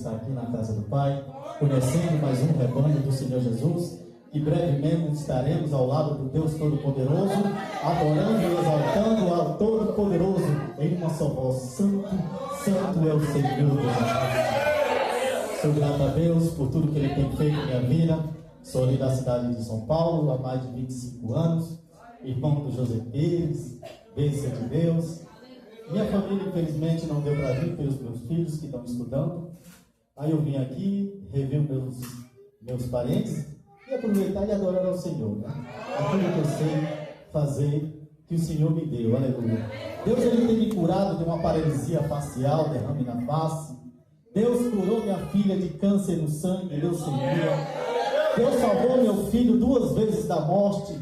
estar aqui na casa do Pai, conhecendo mais um rebanho do Senhor Jesus, e brevemente estaremos ao lado do Deus Todo-Poderoso, adorando e exaltando ao Todo-Poderoso em uma só voz: Santo, Santo é o Senhor dos Exércitos. Sou grato a Deus por tudo que Ele tem feito na minha vida. Sou ali da cidade de São Paulo há mais de 25 anos, irmão do José Pires, bênção de Deus. Minha família, infelizmente, não deu para vir pelos meus filhos que estão estudando. Aí eu vim aqui, rever meus parentes e aproveitar e adorar ao Senhor, né? Aquilo que eu sei fazer, que o Senhor me deu, aleluia. Deus, Ele tem me curado de uma paralisia facial, derrame na face. Deus curou minha filha de câncer no sangue, leucemia. Deus salvou meu filho 2 vezes da morte.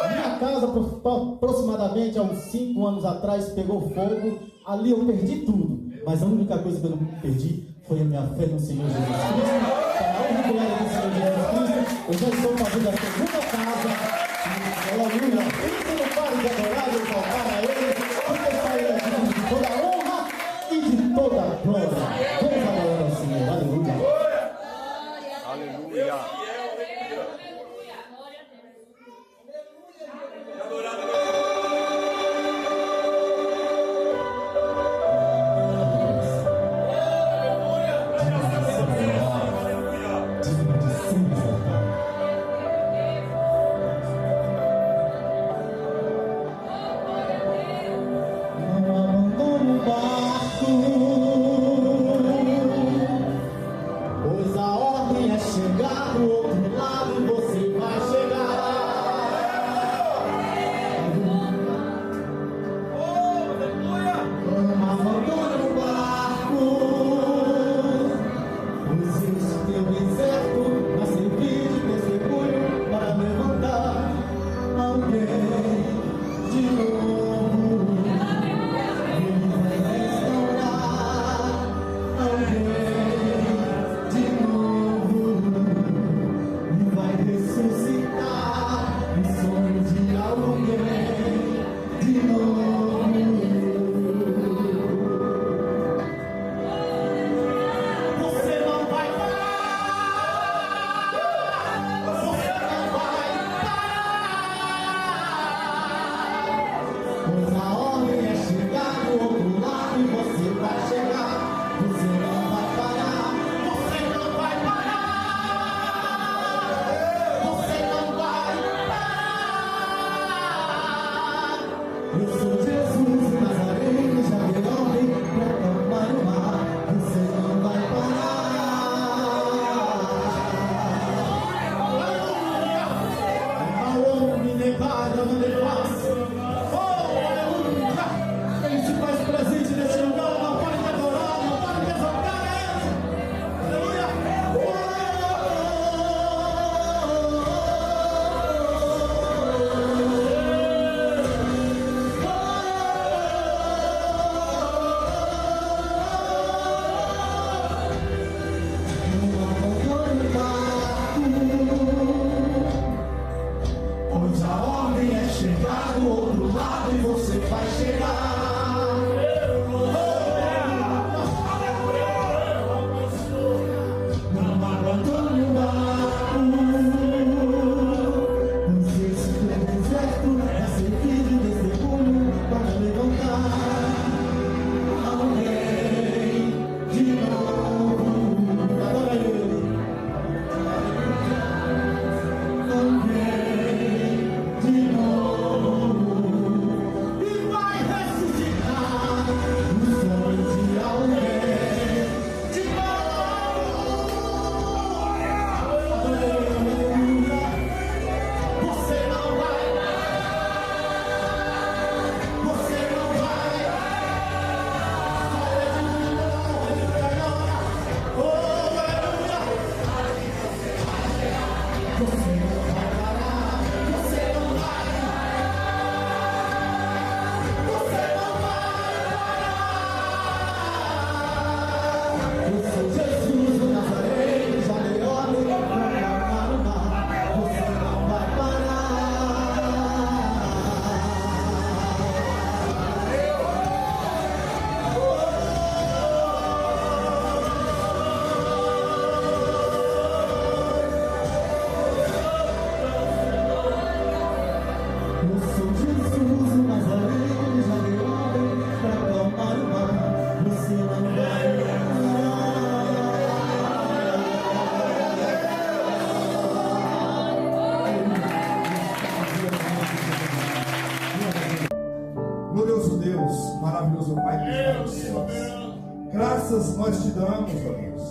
Minha casa, aproximadamente há uns 5 anos atrás, pegou fogo. Ali eu perdi tudo, mas a única coisa que eu não perdi foi a minha fé no Senhor Jesus Cristo. Para a honra e glória do Senhor Jesus Cristo, eu já estou fazendo a segunda casa. Aleluia. Você não pare de adorar e exaltar a Ele, porque sai aqui de toda a honra e de toda a glória. Vamos adorar ao Senhor. Aleluia. Aleluia. Pois a ordem é chegar. graças nós te damos, ó Deus,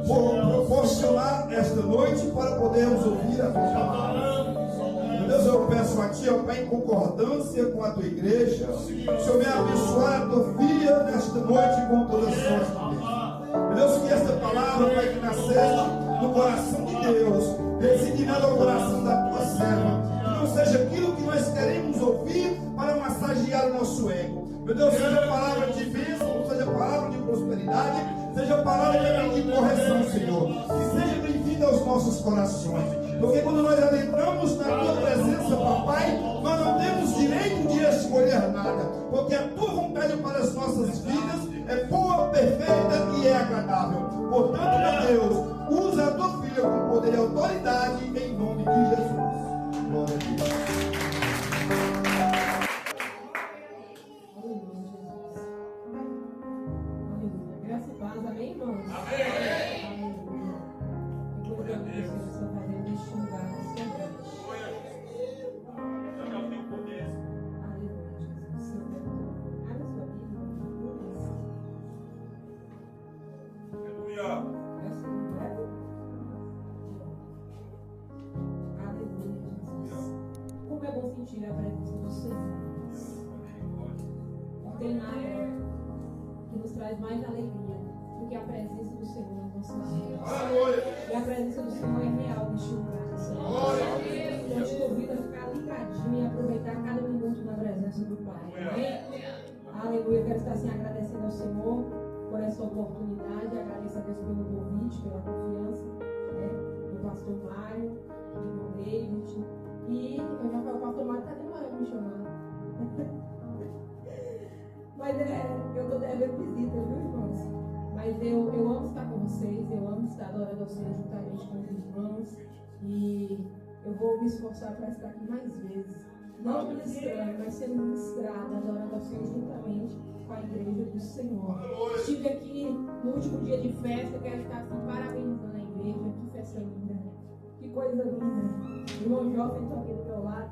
por proporcionar esta noite para podermos ouvir a tua palavra. Meu Deus, eu peço a ti, ó Pai, em concordância com a tua igreja, o Senhor venha abençoar a tua filha nesta noite com todas as suas bênçãos. Meu Deus, que esta palavra, Pai, que nasceste no coração de Deus, designada ao coração da tua serva, que não seja aquilo que nós queremos ouvir para massagear o nosso ego. Meu Deus, seja palavra de bênção, seja palavra de prosperidade, seja palavra também de correção, Senhor, que seja bem-vinda aos nossos corações. Porque quando nós adentramos na tua presença, papai, nós não temos direito de escolher nada, porque a tua vontade para as nossas vidas é boa, perfeita e é agradável. Portanto, meu Deus, usa a tua filha com poder e autoridade em nome de Jesus. Glória a Deus. Graça e paz, amém, irmãos? Amém. Glória a Deus. Você está fazendo neste lugar, nesse ambiente. Já tem poder. Aleluia, Jesus. Abra sua Bíblia. Aleluia. Aleluia, Jesus. Como é bom sentir a presença do Senhor. Não tem nada que nos traz mais alegria do que a presença do Senhor nas nossas vidas. E a presença do Senhor é real neste lugar, Senhor. Então te convido a ficar ligadinho e aproveitar cada minuto na presença do Pai. Amém? Aleluia. Eu quero estar assim agradecendo ao Senhor por essa oportunidade. Agradeço a Deus pelo convite, pela confiança, né? Do pastor Mário, do irmão David. E eu já falei, o pastor Mário está demorando me chamar. Mas eu estou devendo visita, viu, irmãos? Mas eu amo estar com vocês, eu amo estar adorando ao Senhor juntamente com os irmãos. E eu vou me esforçar para estar aqui mais vezes. Não ministrando, mas sendo ministrada, adorando ao Senhor juntamente com a igreja do Senhor. Estive aqui no último dia de festa, eu quero estar assim parabenizando a igreja. Que festa linda, né? Que coisa linda. O irmão jovem está aqui do meu lado.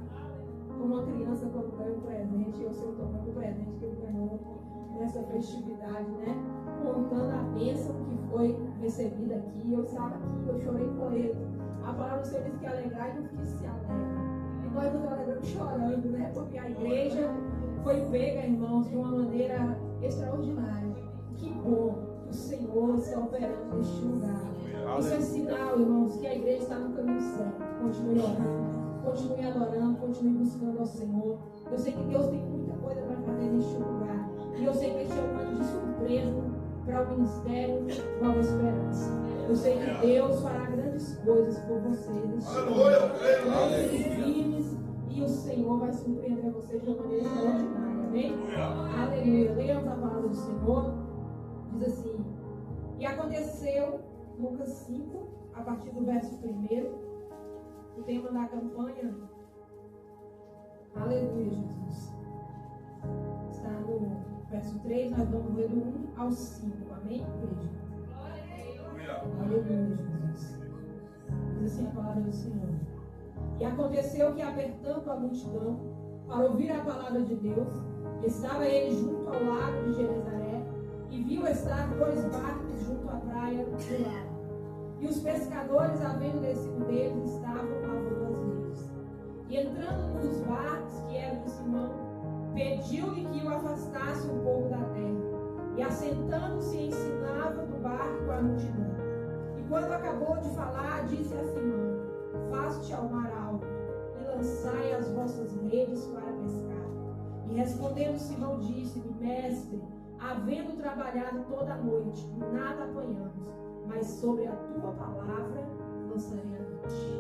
Como uma criança quando ganha um presente, eu sei tomando o presente que ele ganhou nessa festividade, né? Contando a bênção que foi recebida aqui. Eu estava aqui, eu chorei por ele. A palavra do Senhor diz que alegrar e não que se alegra. E nós nos alegramos chorando, né? Porque a igreja foi pega, irmãos, de uma maneira extraordinária. Que bom que o Senhor está operando neste lugar. Isso é sinal, irmãos, que a igreja está no caminho certo. Continue orando. Continue adorando, continue buscando ao Senhor. Eu sei que Deus tem muita coisa para fazer neste lugar. E eu sei que este é um ano de surpresa para o ministério Nova Esperança. Eu sei que Deus fará grandes coisas por vocês neste ano. Firmes, e o Senhor vai surpreender vocês de uma maneira extraordinária. Amém? Aleluia. Leamos a palavra do Senhor. Diz assim: e aconteceu, Lucas 5, a partir do verso 1. O tema da campanha, aleluia, Jesus, está no verso 3, nós vamos ler do 1 ao 5, amém, igreja? Aleluia, Jesus. Diz assim a palavra do Senhor. E aconteceu que, apertando a multidão para ouvir a palavra de Deus, estava ele junto ao lago de Genezaré e viu estar 2 barcos junto à praia do lago. E os pescadores, havendo descido deles, estavam lavando as redes. E entrando num dos barcos, que era de Simão, pediu-lhe que o afastasse um pouco da terra. E assentando-se, ensinava do barco a multidão. E quando acabou de falar, disse a Simão: faste ao mar alto e lançai as vossas redes para pescar. E respondendo Simão, disse-lhe: mestre, havendo trabalhado toda a noite, nada apanhamos, mas sobre a tua palavra lançarei a noite.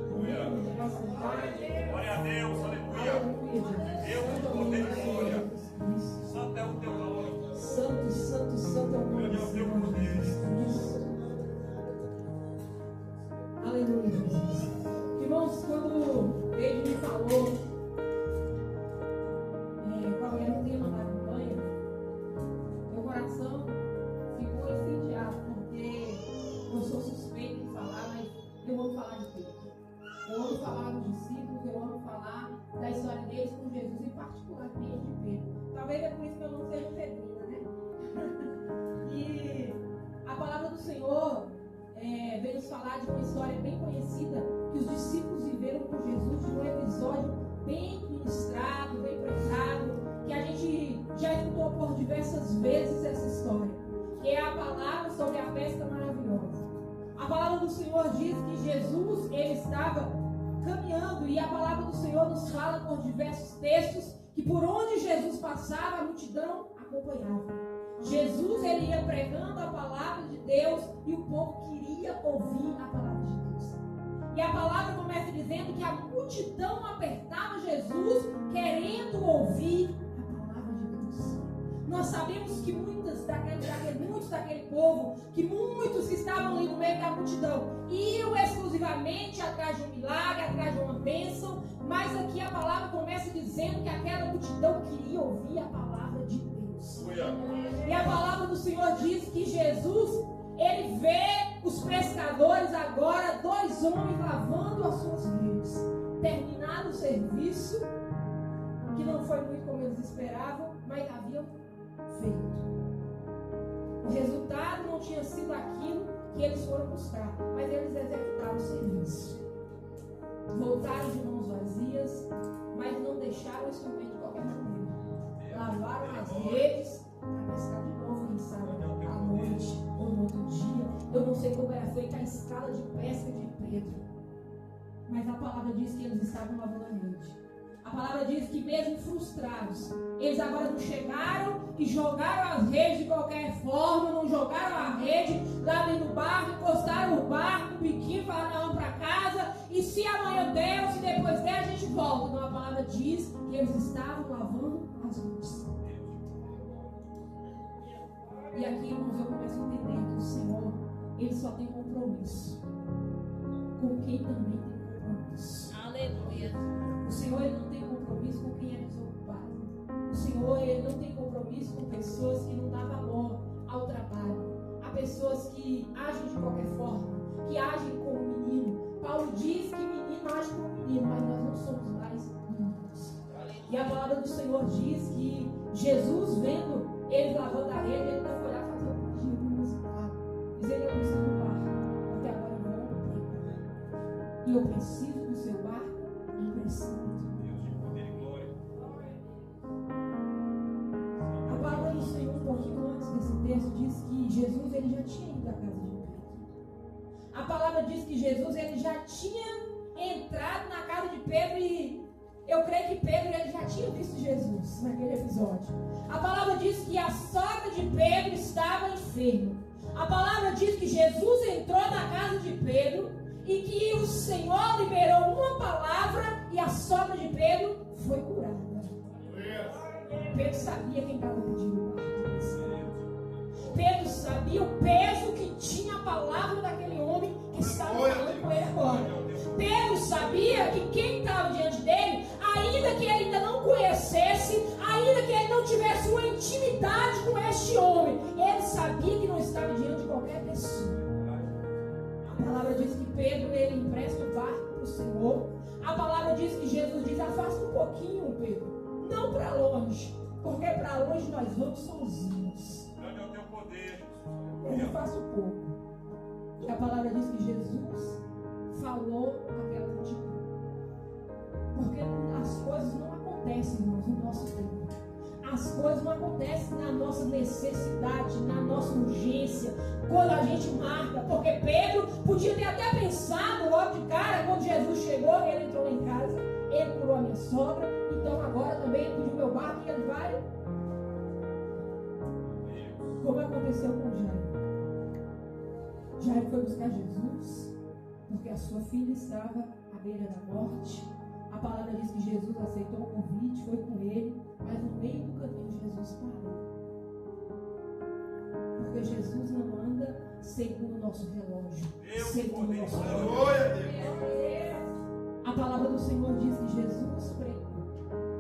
Glória a Deus, aleluia. Deus do poder e glória. Santo é o teu nome. Santo, santo, santo é o nome do Senhor. Aleluia, Jesus. Irmãos, quando ele me falou qual era o tema da campanha, meu coração ficou incendiado, porque eu sou suspeito de falar, mas eu amo falar de Pedro. Eu amo falar dos discípulos, eu amo falar da história deles com Jesus, e particularmente de Pedro. Talvez é por isso que eu não seja pedrina, né? E Senhor veio nos falar de uma história bem conhecida que os discípulos viveram com Jesus, de um episódio bem ministrado, bem pregado, que a gente já escutou por diversas vezes essa história, que é a palavra sobre a pesca maravilhosa. A palavra do Senhor diz que Jesus, ele estava caminhando, e a palavra do Senhor nos fala por diversos textos que por onde Jesus passava, a multidão acompanhava. Jesus, ele ia pregando a palavra de Deus e o povo queria ouvir a palavra de Deus. E a palavra começa dizendo que a multidão apertava Jesus querendo ouvir a palavra de Deus. Nós sabemos que muitos daquele povo, que muitos que estavam ali no meio da multidão, iam exclusivamente atrás de um milagre, atrás de uma bênção, mas aqui a palavra começa dizendo que aquela multidão queria ouvir a palavra de Deus. E a palavra do Senhor diz que Jesus, ele vê os pescadores agora, 2 homens lavando as suas redes. Terminado o serviço, que não foi muito como eles esperavam, mas haviam feito. O resultado não tinha sido aquilo que eles foram buscar, mas eles executaram o serviço. Voltaram de mãos vazias, mas não deixaram o instrumento de qualquer maneira. Lavaram as redes para pescar de novo, quem sabe, à noite ou no outro dia. Eu não sei como era feita a escala de pesca de Pedro, mas a palavra diz que eles estavam lavando a rede. A palavra diz que mesmo frustrados, eles agora não chegaram e jogaram as redes de qualquer forma, não jogaram a rede lá dentro do barco, encostaram o barco, o biquinho, falaram, vamos para casa, e se amanhã der, ou se depois der, a gente volta. Então a palavra diz que eles estavam lavando as redes. E aqui, irmãos, eu começo a entender que o Senhor, ele só tem compromisso com quem também tem compromisso. Aleluia. O Senhor, ele não tem compromisso com quem é desocupado. O Senhor, ele não tem compromisso com pessoas que não dão valor ao trabalho. Há pessoas que agem de qualquer forma, que agem como menino. Paulo diz que menino age como menino, mas nós não somos mais meninos. E a palavra do Senhor diz que Jesus, vendo eles lavando a rede, ele ainda foi lá fazer um pedido musical. Diz ele, eu preciso do barco, porque agora eu vou pregar. E eu preciso do seu barco emprestado. A palavra do Senhor, um pouquinho antes desse texto, diz que Jesus, ele já tinha ido à casa de Pedro. A palavra diz que Jesus, ele já tinha entrado na casa de Pedro, e eu creio que Pedro, ele já tinha visto Jesus naquele episódio. A palavra diz que a sogra de Pedro estava enferma. A palavra diz que Jesus entrou na casa de Pedro e que o Senhor liberou uma palavra e a sogra de Pedro foi curada. Pedro sabia quem estava pedindo o barco. Pedro sabia o peso que tinha a palavra daquele homem que estava falando com ele agora. Pedro sabia que quem estava diante dele, ainda que ele ainda não conhecesse, ainda que ele não tivesse uma intimidade com este homem, ele sabia que não estava diante de qualquer pessoa. A palavra diz que Pedro, ele empresta o barco para o Senhor. A palavra diz que Jesus diz, afasta um pouquinho, Pedro, não para longe, porque para longe nós vamos sozinhos. Grande é o teu poder. Eu faço pouco. E a palavra diz que Jesus falou àquela multidão. Porque as coisas não acontecem, irmãos, no nosso tempo. As coisas não acontecem na nossa necessidade, na nossa urgência, quando a gente marca. Porque Pedro podia ter até pensado logo de cara, quando Jesus chegou, ele entrou em casa, ele curou a minha sogra, então agora também ele pediu meu barco e ele vai. Como aconteceu com Jairo. Jairo foi buscar Jesus, porque a sua filha estava à beira da morte. A palavra diz que Jesus aceitou o convite, foi com ele, mas no meio do caminho Jesus parou. Porque Jesus não anda segundo o nosso relógio, segundo o nosso relógio. A palavra do Senhor diz que Jesus pregou,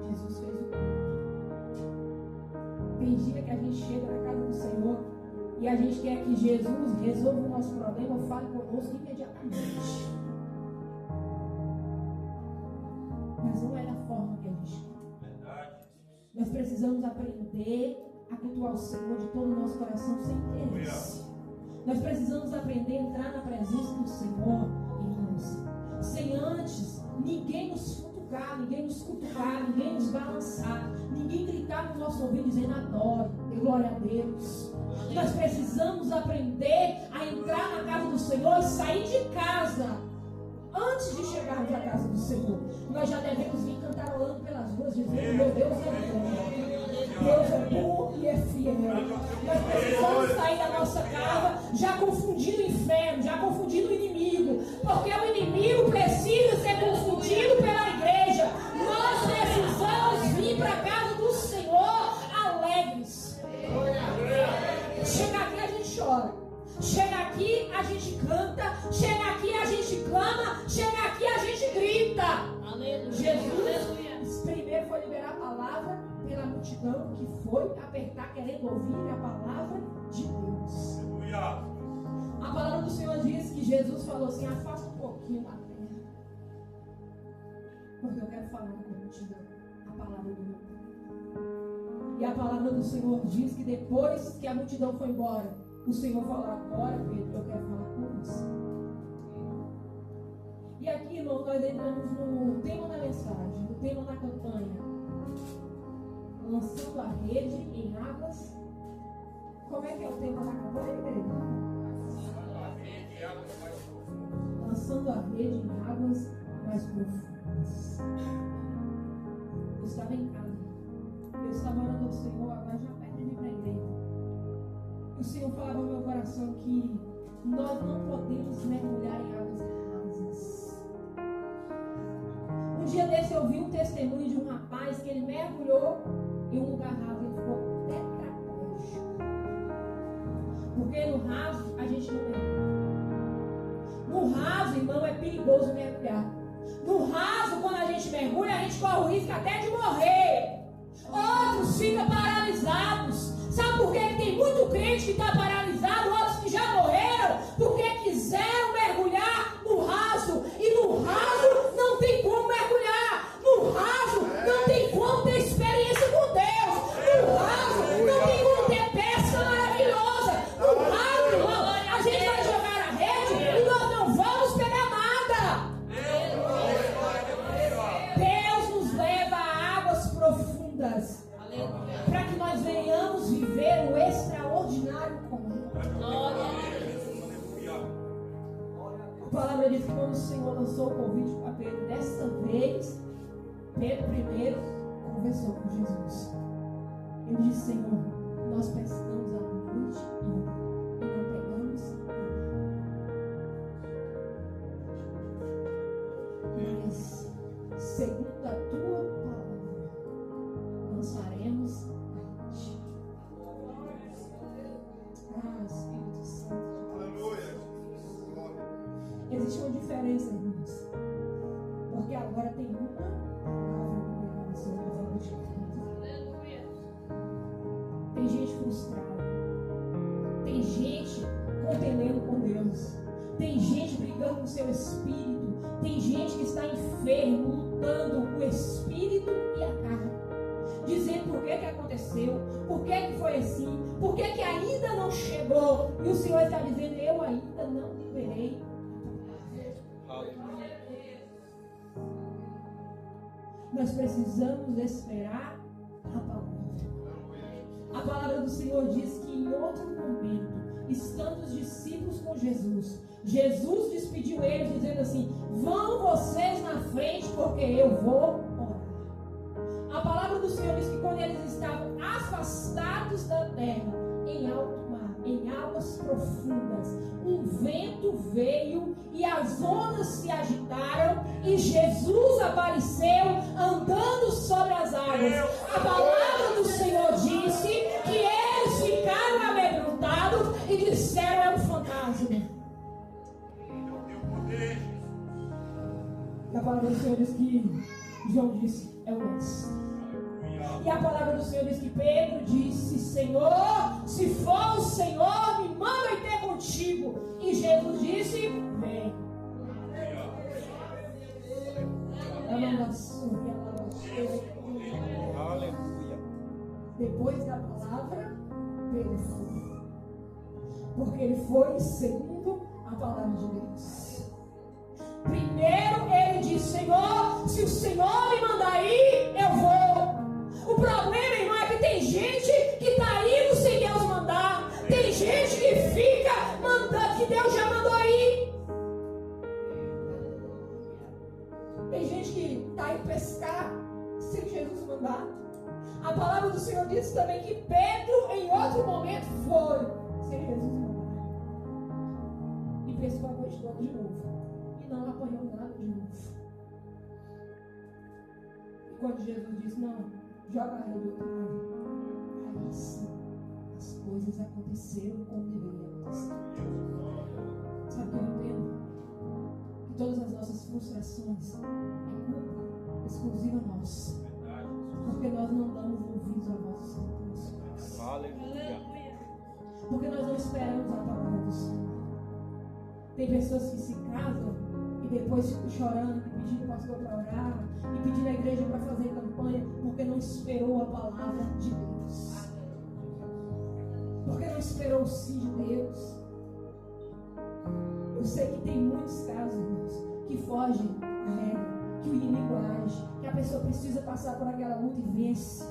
Jesus fez o culto. Tem dia que a gente chega na casa do Senhor e a gente quer que Jesus resolva o nosso problema ou fale conosco imediatamente. Mas não é da forma que a gente quer. Nós precisamos aprender a cultuar o Senhor de todo o nosso coração sem interesse. Nós precisamos aprender a entrar na presença do Senhor, irmãos, sem antes ninguém nos cutucar, ninguém nos balançar, ninguém gritar no nosso ouvido dizendo adoro, glória a Deus. Nós precisamos aprender a entrar na casa do Senhor e sair de casa. Antes de chegarmos à casa do Senhor, nós já devemos vir cantarolando pelas ruas, dizendo: meu Deus é bom, Deus é bom e é fiel. Nós precisamos sair da nossa casa já confundindo o inferno, já confundindo o inimigo, porque o inimigo precisa ser confundido pela igreja. Nós precisamos vir para a casa do Senhor alegres. Chega aqui a gente chora, chega aqui a gente canta, chega aqui a gente clama, chega aqui a gente grita. Aleluia. Jesus primeiro foi liberar a palavra pela multidão que foi apertar querendo ouvir a palavra de Deus. A palavra do Senhor diz que Jesus falou assim: afasta um pouquinho da terra, porque eu quero falar com a multidão a palavra do meu Pai. E a palavra do Senhor diz que depois que a multidão foi embora, o Senhor falou: agora, Pedro, eu quero falar com você. E aqui, irmão, nós entramos no tema da mensagem, no tema da campanha, lançando a rede em águas. Como é que é o tema da campanha, igreja? Lançando a rede em águas mais profundas. Eu estava em casa, eu estava orando ao Senhor, agora já perto de mim para a igreja. O Senhor falava no meu coração que nós não podemos mergulhar em águas rasas. Um dia desse eu vi um testemunho de um rapaz que ele mergulhou em um lugar raso, ele ficou tetraplégico. Porque no raso a gente não mergulha. No raso, irmão, é perigoso mergulhar. No raso, quando a gente mergulha, a gente corre o risco até de morrer. Outros ficam paralisados. Sabe por que tem muito crente que está paralisado? Outros que já morreram porque quiseram mergulhar no raso. E no raso não tem como mergulhar. No raso não tem como ter experiência com Deus. No raso não tem como ter pesca maravilhosa. No raso, irmão, a gente vai jogar a rede e nós não vamos pegar nada. Deus nos leva a águas profundas para que nós venhamos viver o extraordinário com Ele. A palavra diz que quando o Senhor lançou o convite para Pedro, dessa vez, Pedro primeiro conversou com Jesus. Ele disse: Senhor, nós pescamos a noite toda e não pegamos nada. Mas, segundo a tua palavra, lançaremos a rede. Ah, Espírito Santo. Aleluia. Existe uma diferença, irmãos. Porque agora tem uma palavra no seu coração. Tem gente frustrada. Tem gente contendendo com Deus. Tem gente brigando com o seu espírito. Tem gente que está enfermo, lutando o espírito e a carne. Dizendo por que aconteceu, por que foi assim, por que ainda não chegou. E o Senhor está dizendo: eu ainda não liberei. Nós precisamos esperar a palavra. A palavra do Senhor diz que em outro momento, estando os discípulos com Jesus, Jesus despediu eles dizendo assim: vão vocês na frente porque eu vou orar. A palavra do Senhor diz que quando eles estavam afastados da terra, em alto mar, em águas profundas, um vento veio e as ondas se agitaram e Jesus apareceu andando sobre as águas. A palavra do Senhor disse que eles ficaram amedrontados e disseram: é um fantasma. E a palavra do Senhor diz que João disse: é o mestre. E a palavra do Senhor diz que Pedro disse: Senhor, se for o Senhor, me manda ir ter contigo. E Jesus disse: vem. Aleluia. Depois da palavra, Pedro foi. Porque ele foi segundo a palavra de Deus. Primeiro ele disse: Senhor, se o Senhor me mandar ir, eu vou. O problema, irmão, é que tem gente que está indo sem Deus mandar. Tem gente que fica mandando, que Deus já mandou ir. Tem gente que está indo pescar sem Jesus mandar. A palavra do Senhor diz também que Pedro, em outro momento, foi sem Jesus mandar. E pescou a noite toda de novo. E não apanhou nada de novo. E quando Jesus disse: não, joga a rede do outro lado, aí sim as coisas aconteceram como deveriam acontecer. Sabe o que eu entendo? Que todas as nossas frustrações é culpa exclusiva nossa. Porque nós não damos ouvidos aos nossos recursos. Aleluia. Porque nós não esperamos a palavra do Senhor. Tem pessoas que se casam e depois ficam chorando, e pedindo o pastor para orar, e pedindo a igreja para fazer campanha, porque não esperou a palavra de Deus. Porque não esperou o sim de Deus. Eu sei que tem muitos casos, irmãos, que fogem à regra, que o inimigo age, que a pessoa precisa passar por aquela luta e vence.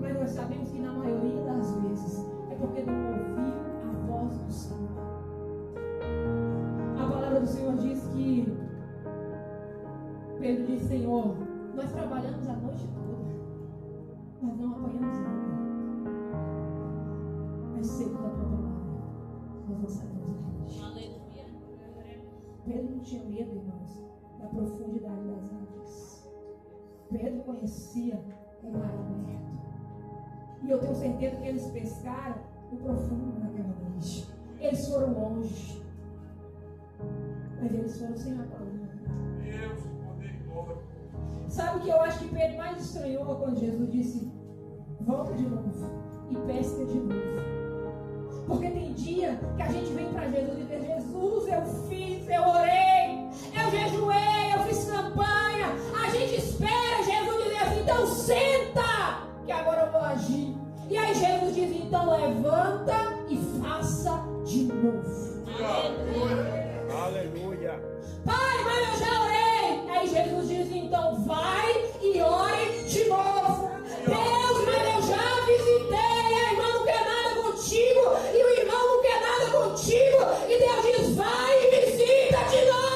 Mas nós sabemos que na maioria das vezes é porque não ouviu a voz do Senhor. A palavra do Senhor diz que Pedro disse: Senhor, nós trabalhamos a noite toda, nós não apanhamos nada, mas segundo a tua palavra nós lançaremos a rede. Aleluia. Pedro não tinha medo, irmãos, da profundidade das águas. Pedro conhecia o mar aberto. E eu tenho certeza que eles pescaram o profundo naquela noite. Eles foram longe. Mas eles foram sem a palavra. Deus, poder e glória. Sabe o que eu acho que Pedro mais estranhou quando Jesus disse: volta de novo e pesca de novo? Porque tem dia que a gente vem para Jesus e diz: Jesus, eu fiz, eu orei, eu jejuei, eu fiz campanha. A gente espera Jesus dizer assim: então senta, que agora eu vou agir. E aí Jesus diz: então levanta e faça de novo. Aleluia. Pai, mas eu já orei. Aí Jesus diz: então vai e ore de novo. Deus, mas eu já visitei. A irmã não quer nada contigo e o irmão não quer nada contigo. E Deus diz: vai e visita de novo.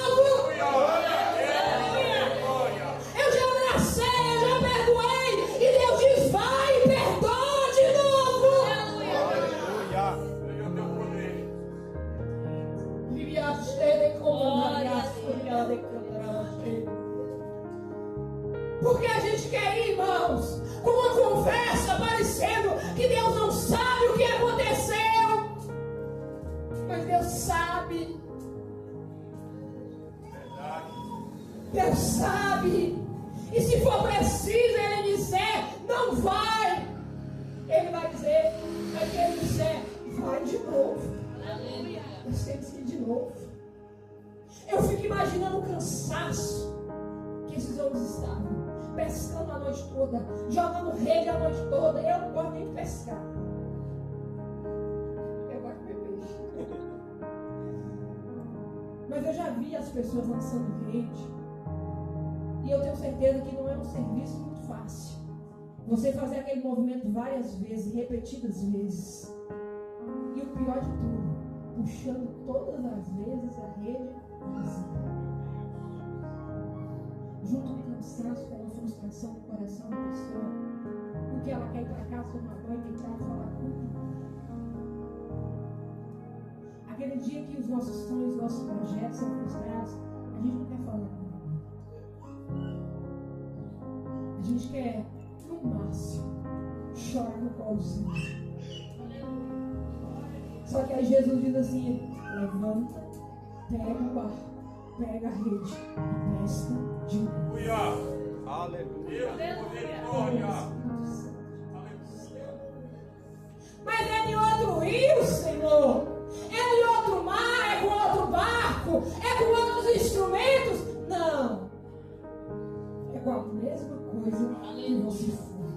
Eu já abracei, eu já perdoei. E Deus diz: vai e perdoa de novo. Aleluia. Venha teu poder. Porque a gente quer ir, irmãos, com uma conversa parecendo que Deus não sabe o que aconteceu. Mas Deus sabe. Verdade. Deus sabe. E se for preciso Ele dizer: não vai, Ele vai dizer. Mas se Ele disser: vai de novo, nós temos que ir de novo. Eu fico imaginando o cansaço que esses homens estavam, pescando a noite toda, jogando rede a noite toda. Eu não gosto nem de pescar, eu gosto de comer peixe. Mas eu já vi as pessoas lançando rede, e eu tenho certeza que não é um serviço muito fácil. Você fazer aquele movimento várias vezes, repetidas vezes. E o pior de tudo, puxando todas as vezes a rede vazia. Junto com o cansaço, com a frustração do coração da pessoa, porque ela quer ir para casa, tomar banho, tentar falar comigo. Aquele dia que os nossos sonhos, os nossos projetos são frustrados, a gente não quer falar comigo. A gente quer, no máximo, chorar no colozinho. Só que aí Jesus diz assim: levanta, pega o barco, pega a rede e pesca de novo. Aleluia. Deus, poder e glória. Mas é em outro rio, Senhor. É em outro mar, é com outro barco, é com outros instrumentos. Não. É com a mesma coisa que você foi.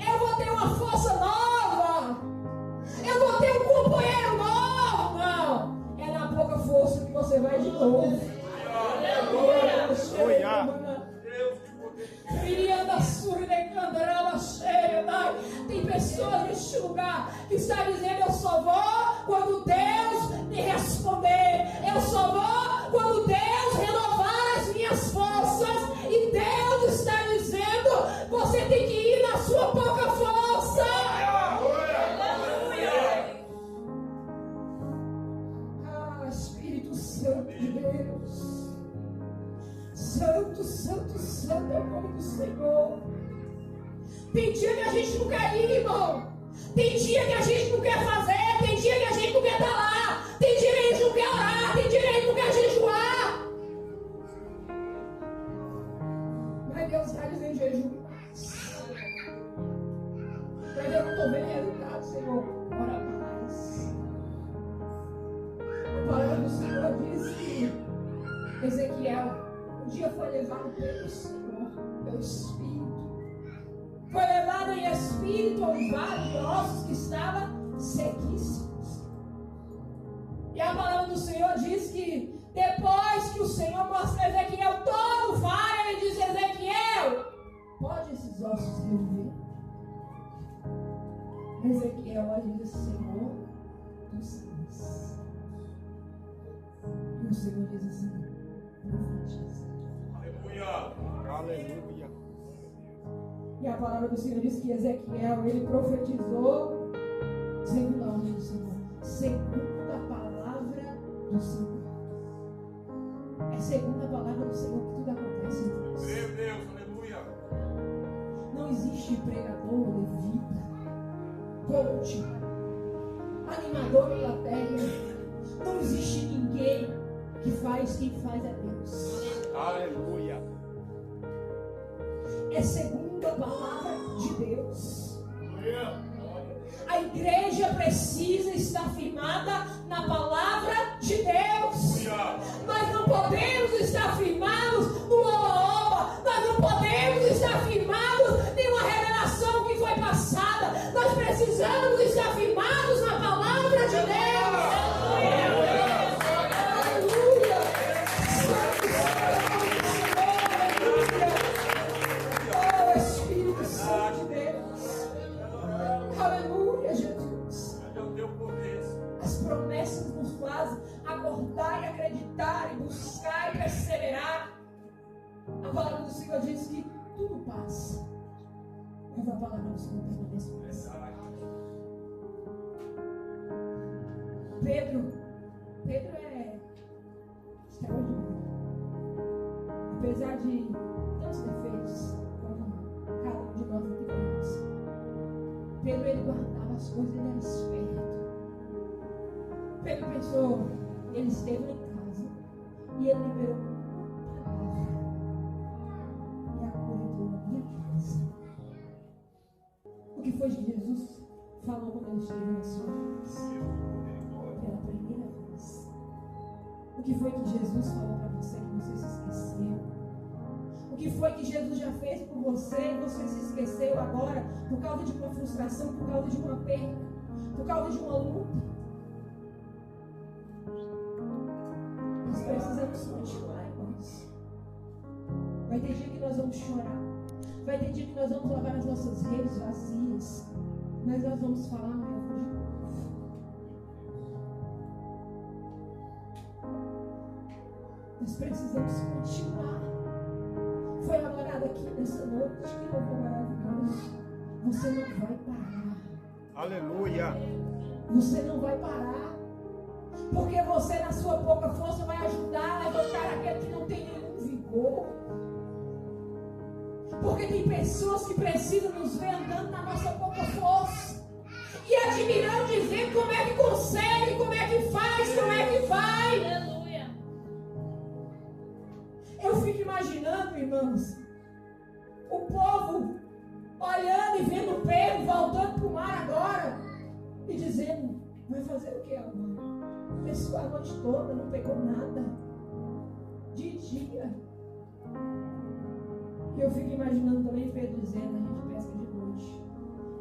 Eu vou ter uma força nova. Eu vou ter um companheiro novo. você vai de novo. Tem pessoas neste lugar que estão dizendo: eu só vou quando Deus me responder. Eu só vou quando Deus renovar as minhas forças. E Deus está dizendo: você tem que ir na sua pouca força. Ah, Espírito Santo de Deus. Santo, Santo, Santo é o nome do Senhor. Tem dia que a gente não quer ir, irmão. Tem dia que a gente não quer fazer. Tem dia que a gente não quer estar lá. Tem dia que a gente não quer orar. Tem dia que a gente não quer jejuar. Mas Deus está dizendo: jejum mais. Mas eu não estou vendo resultado, Senhor. Ora mais. A palavra do Senhor diz que Ezequiel um dia foi levado pelo Senhor, pelo Espírito. Foi levado em espírito ao vale de ossos que estava sequíssimos. E a palavra do Senhor diz que depois que o Senhor mostra a Ezequiel todo o vale, ele diz: Ezequiel, pode esses ossos reviver? Ezequiel olha e diz: Senhor, tu sabes. E o Senhor diz assim: profetiza. Aleluia. Aleluia. E a palavra do Senhor diz que Ezequiel, ele profetizou segundo a ordem do Senhor, segundo a palavra do Senhor. É segundo a palavra do Senhor que tudo acontece em Deus. Meu Deus, aleluia. Não existe pregador, levita, coach, animador de plateia. Não existe ninguém que faz, quem faz é Deus. Aleluia. É segundo a palavra de Deus. A igreja precisa estar firmada na palavra de Deus. Nós não podemos estar firmados no oba-oba. Nós não podemos estar firmados em uma revelação que foi passada. Nós precisamos estar firmados na palavra de Deus. Aleluia. Santo, oh, Espírito Santo de Deus. Aleluia, Jesus. As promessas nos fazem acordar e acreditar e buscar e perseverar. A palavra do Senhor diz que tudo passa, mas a palavra do Senhor permanece para sempre. Pedro é extraordinário. Apesar de tantos defeitos, como cada um de nós aqui temos, Pedro, ele guardava as coisas, ele era esperto. Pedro pensou, ele esteve em casa e ele liberou uma palavra. E a cura entrou na minha casa. O que foi que Jesus falou quando ele esteve na sua casa? Pela primeira vez. O que foi que Jesus falou para você que você se esqueceu? O que foi que Jesus já fez por você e você se esqueceu agora por causa de uma frustração, por causa de uma perda, por causa de uma luta? Nós precisamos continuar, irmãos. Vai ter dia que nós vamos chorar. Vai ter dia que nós vamos lavar as nossas redes vazias. Mas nós vamos falar amanhã de novo. Nós precisamos continuar. Foi adorado aqui nessa noite. Que louvor maravilhoso. Você não vai parar. Aleluia. Você não vai parar. Porque você, na sua pouca força, vai ajudar a levantar aquele que não tem nenhum vigor. Porque tem pessoas que precisam nos ver andando na nossa pouca força e admirando, dizendo como é que consegue, como é que faz, como é que vai. Aleluia. Eu fico imaginando, irmãos, o povo olhando e vendo Pedro voltando para o mar agora e dizendo: vai fazer o que agora? Pessoal, a noite toda não pegou nada. De dia. E eu fico imaginando também Pedro dizendo: a gente pesca de noite.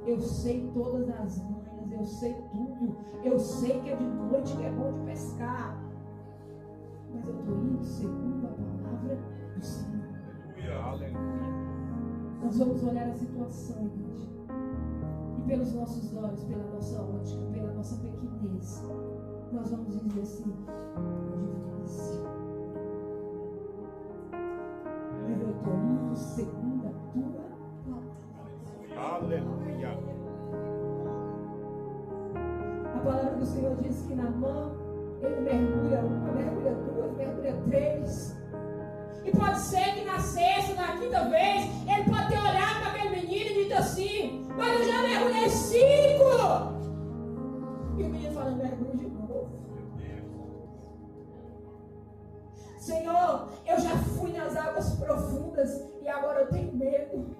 Eu sei todas as manhas, eu sei tudo. Eu sei que é de noite que é bom de pescar. mas eu estou indo segundo a palavra do Senhor. Nós vamos olhar a situação, igreja, e pelos nossos olhos, pela nossa ótica, pela nossa pequenez, nós vamos dizer assim: difícil. Mas eu estou indo segundo a tua palavra. Aleluia. A palavra do Senhor diz que Naamã, ele mergulha uma, mergulha duas, mergulha três. E pode ser que na sexta, na quinta vez, ele pode ter olhado para aquele menino e dito assim: mas eu já mergulhei 5. E o menino fala: mergulhe de novo. Senhor, eu já fui nas águas profundas e agora eu tenho medo.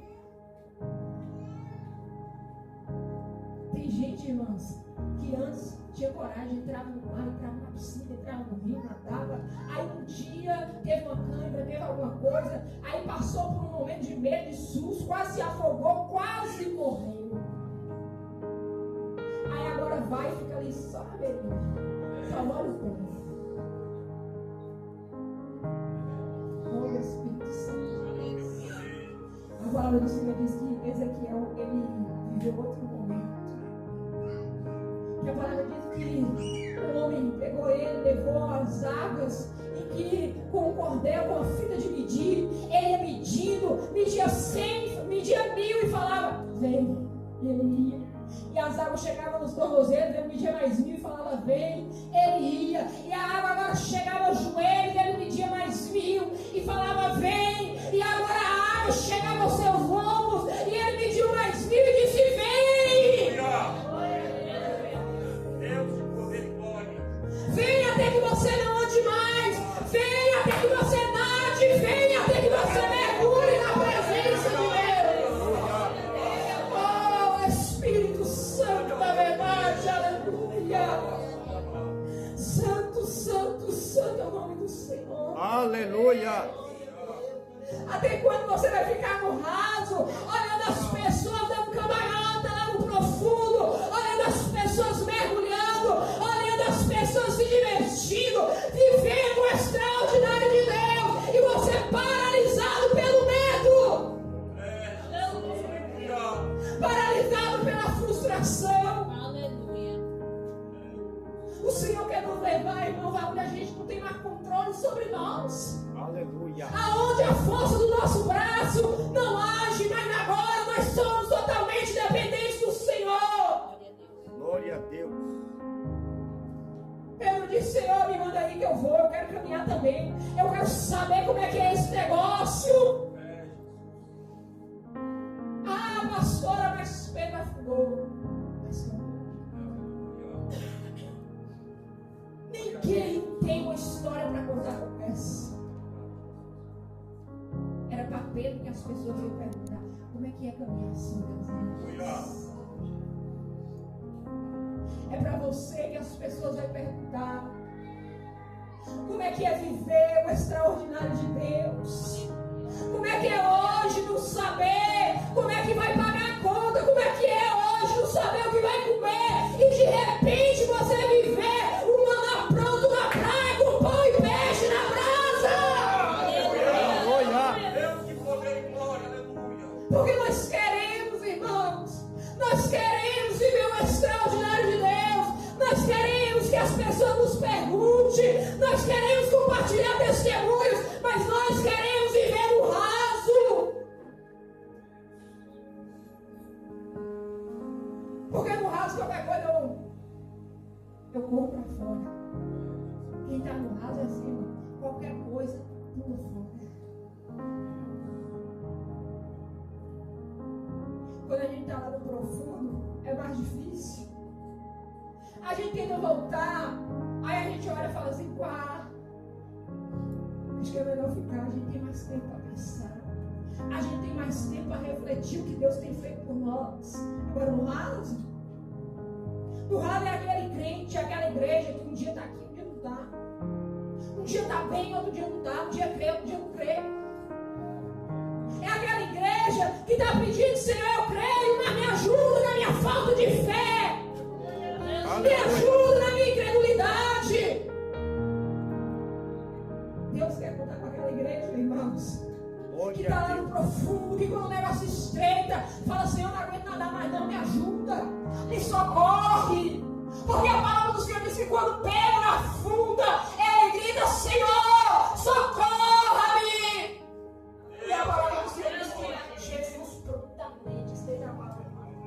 Tem gente, irmãs, que antes tinha coragem, entrava no mar, entrava na piscina, entrava no rio, nadava. Aí um dia teve uma câimbra, teve alguma coisa, aí passou por um momento de medo, de susto, quase se afogou, quase morreu. Aí agora vai e fica ali só na beirinha, só olha os pés. Olha o Espírito Santo. A palavra do Senhor diz que Ezequiel, ele viveu outro momento. Que a palavra diz que o homem pegou ele, levou as águas, e que com o cordel, com a fita de medir, ele ia medindo, media 100, media 1000 e falava: vem. E ele ia. E as águas chegavam nos tornozelos, ele media mais 1000 e falava: vem. Ele ia. E a água agora chegava aos joelhos, ele media mais 1000 e falava: vem. E agora a água chegava aos seus lombos, e ele mediu mais 1000 e disse: vem. Venha até que você não ande mais. Venha até que você nade. Venha até que você mergulhe na presença de Deus. Oh, Espírito Santo da verdade. Aleluia. Santo, santo, santo é o nome do Senhor. Aleluia. Até quando você vai ficar no raso, olhando as pessoas dando cambalhota lá no profundo, olhando as pessoas mergulhando, olhando as pessoas se divertindo, vivendo o extraordinário de Deus, e você paralisado pelo medo, paralisado pela frustração. Aleluia. O Senhor quer nos levar, irmãos, aonde a gente não tem mais controle sobre nós. Aleluia. Aonde a força do nosso braço não age, mas agora nós somos totalmente dependentes do Senhor. Glória a Deus. Pedro disse: Senhor, me manda aí que eu vou, eu quero caminhar também. Eu quero saber como é que é esse negócio. Ah, pastora, mas Pedro afundou. Ninguém tem uma história para contar como essa. Era para Pedro que as pessoas iam perguntar: como é que é caminhar assim, Deus? É para você que as pessoas vão perguntar: como é que é viver o extraordinário de Deus? Como é que é hoje não saber como é que vai pagar a conta? Como é que é hoje não saber o que vai comer? E de repente você viver um maná pronto na praia com pão e peixe na brasa. Deus que poder e glória, aleluia. Porque nós queremos, irmãos, nós queremos viver o extraordinário de Deus. Nós queremos que as pessoas nos perguntem, nós queremos compartilhar testemunhos, mas nós queremos viver no raso. Porque no raso qualquer coisa eu corro para fora. Quem está no raso é assim, irmão. Qualquer coisa pula fora. Quando a gente está lá no profundo, é mais difícil. A gente tenta voltar, aí a gente olha e fala assim: quá, acho que é melhor ficar. A gente tem mais tempo para pensar, a gente tem mais tempo para refletir o que Deus tem feito por nós. Agora no raso é aquele crente, aquela igreja que um dia está aqui, um dia não está. Um dia está bem, outro dia não está. Um dia crê, outro dia não crê. É aquela igreja que está pedindo: Senhor, eu creio, mas me ajuda na minha falta de fé. Me ajuda na minha incredulidade. Deus quer contar com aquela igreja, irmãos, que está lá no profundo, que quando o negócio estreita, fala: Senhor, não aguento nada mais, não, me ajuda, me socorre. Porque a palavra do Senhor diz que quando pedra afunda, ele grita: Senhor, socorra-me. E a palavra do Senhor diz que Jesus prontamente estende a mão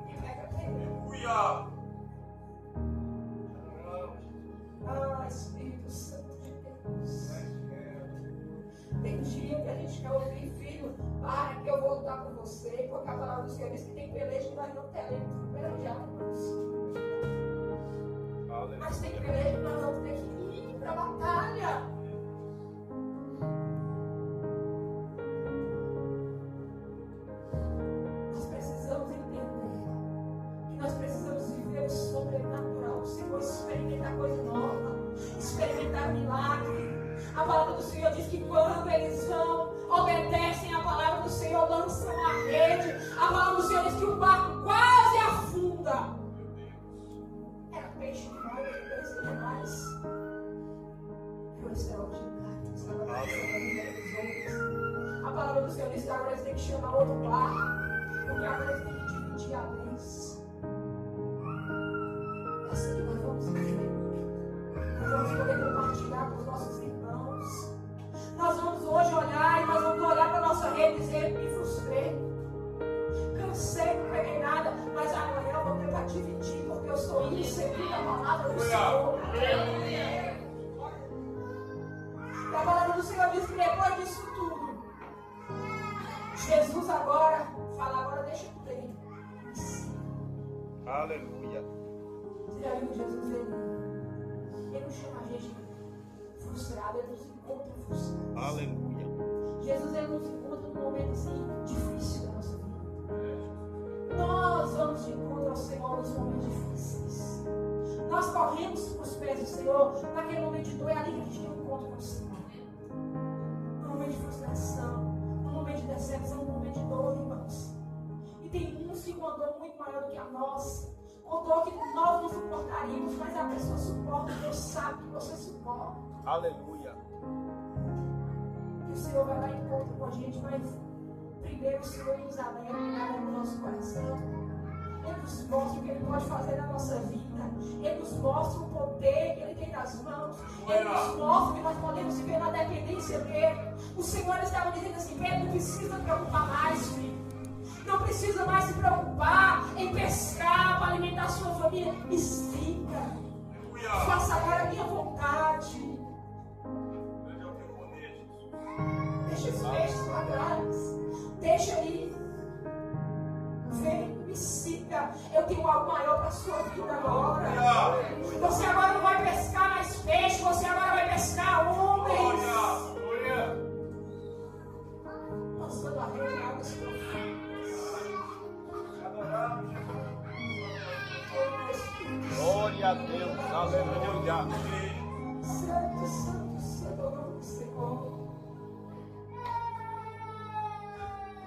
e pega a pedra. Ah, Espírito Santo de Deus. Tem dia que a gente quer ouvir: filho, para que eu vou lutar com você. Porque a palavra do Senhor diz que tem peleja que nós não teremos pelejar, irmãos. Mas tem peleja que nós vamos ter que ir para a batalha. Nós precisamos entender que nós precisamos viver o sobrenatural. O Senhor experimentar coisa nova, experimentar milagre. A palavra do Senhor diz que quando eles vão, obedecem a palavra do Senhor, lançam a rede. A palavra do Senhor diz que o barco quase afunda. Era peixe demais, peixe demais. Era o extraordinário. Estava passando a vida dos outros. A palavra do Senhor diz que agora eles têm que chamar outro barco, porque agora eles têm que dividir a vez. É assim que nós vamos viver. Nós vamos poder compartilhar com os nossos irmãos. Nós vamos hoje olhar e nós vamos olhar para a nossa rede e dizer: me frustrei, cansei, não peguei nada, mas amanhã eu vou ter para dividir, porque eu estou indo seguir a palavra do Senhor. E a palavra do Senhor diz que depois disso tudo, Jesus agora fala: agora deixa tudo aí. Aleluia. Você já viu Jesus? Ele não chama a gente frustrado, ele nos encontra frustrado. Aleluia. Jesus, ele nos encontra num momento assim difícil da nossa vida. Nós vamos de encontro ao Senhor nos momentos difíceis. Nós corremos para os pés do Senhor naquele momento de dor. É ali que a gente tem um encontro com o Senhor. No momento de frustração, no momento de decepção, no momento de dor, irmãos. E tem uns que com uma dor muito maior do que a nossa, com dor que nós não suportaríamos, mas a pessoa suporta. Deus sabe que você suporta. Aleluia. E o Senhor vai dar encontro com a gente, mas primeiro o Senhor nos alegra no nosso coração. Ele nos mostra o que Ele pode fazer na nossa vida. Ele nos mostra o poder que Ele tem nas mãos. Ele nos mostra que nós podemos viver na dependência dEle. O Senhor estava dizendo assim: Pedro, não precisa preocupar mais, filho. Não precisa mais se preocupar em pescar para alimentar a sua família. Me siga. Faça agora a minha vontade. Deixa os peixes para trás. Deixa aí. Vem, me siga. Eu tenho algo maior para a sua vida agora. Você agora não vai pescar mais peixe. Você agora vai pescar homens. Lançando a rede em águas profundas. Glória a Deus. Aleluia. Santo, santo, santo, adoramos o Senhor.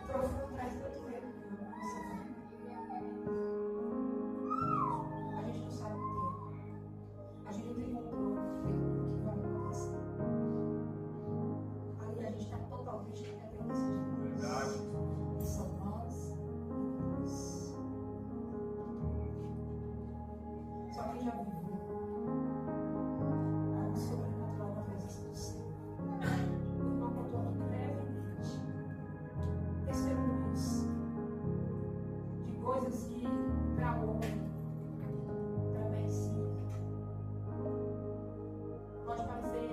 Profundo traz tanto medo na nossa vida. A gente não sabe o que é. A gente não tem controle do que vai acontecer. Ali a gente está totalmente dependente de Deus. E são nós e Deus. Só quem já viveu algo sobrenatural na presença do Senhor. O irmão contou aqui brevemente testemunhos de coisas que para o homem, para a medicina, pode parecer